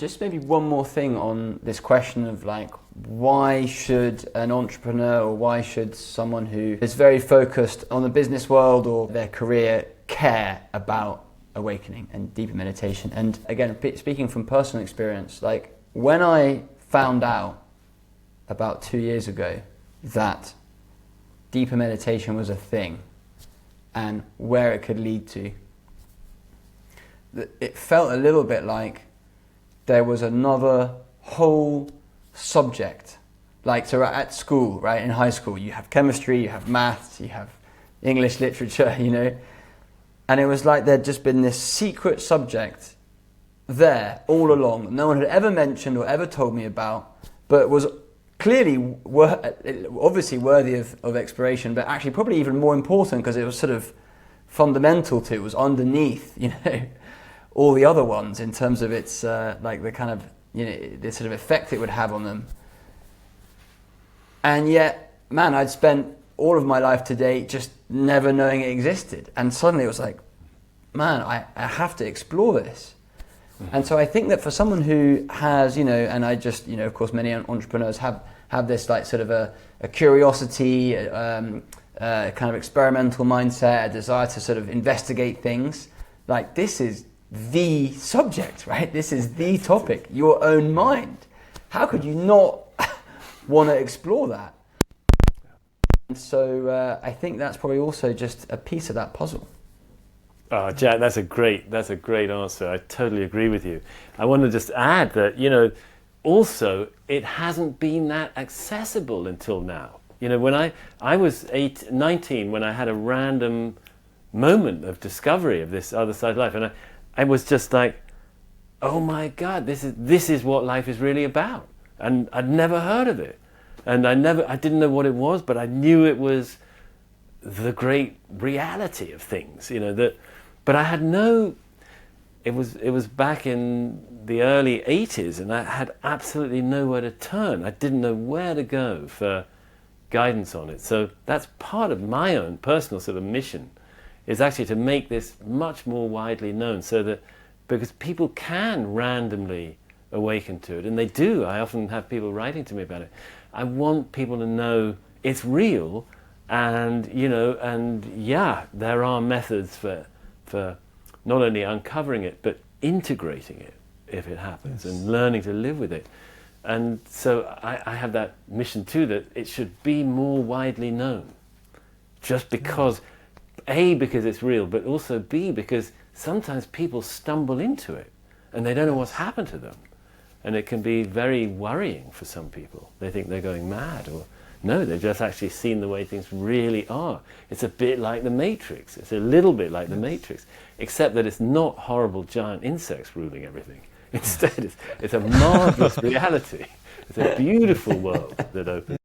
just maybe one more thing on this question of like, why should an entrepreneur or why should someone who is very focused on the business world or their career care about awakening and deeper meditation? And again, speaking from personal experience, like when I found out about 2 years ago that deeper meditation was a thing and where it could lead to, it felt a little bit like there was another whole subject. Like, so at school, right, in high school, you have chemistry, you have maths, you have English literature, you know, and it was like there'd just been this secret subject there all along that no one had ever mentioned or ever told me about, but was clearly, obviously worthy of exploration, but actually probably even more important because it was sort of fundamental to, it was underneath, you know, all the other ones in terms of its, like the kind of, you know, the sort of effect it would have on them. And yet, man, I'd spent all of my life to date just never knowing it existed. And suddenly it was like, man, I have to explore this. Mm-hmm. And so I think that for someone who has, you know, and I just, you know, of course, many entrepreneurs have this like sort of a curiosity, kind of experimental mindset, a desire to sort of investigate things. Like this is the subject, right? This is the topic, your own mind. How could you not want to explore that? And so I think that's probably also just a piece of that puzzle. Oh, Jack, that's a great answer. I totally agree with you. I want to just add that, you know, also it hasn't been that accessible until now. You know, when I was 19 when I had a random moment of discovery of this other side of life, and I was just like, oh my God, this is what life is really about. And I'd never heard of it. And I didn't know what it was, but I knew it was the great reality of things, you know, but I had it was back in the early 80s and I had absolutely nowhere to turn. I didn't know where to go for guidance on it. So that's part of my own personal sort of mission, is actually to make this much more widely known, so that because people can randomly awaken to it, and they do. I often have people writing to me about it. I want people to know it's real, and you know, and yeah, there are methods for not only uncovering it but integrating it if it happens, yes, and learning to live with it. And so I have that mission too, that it should be more widely known, just because A, because it's real, but also B, because sometimes people stumble into it and they don't know what's happened to them. And it can be very worrying for some people. They think they're going mad, or no, they've just actually seen the way things really are. It's a bit like the Matrix. It's a little bit like the Matrix, except that it's not horrible giant insects ruling everything. Instead, it's a marvelous reality. It's a beautiful world that opens.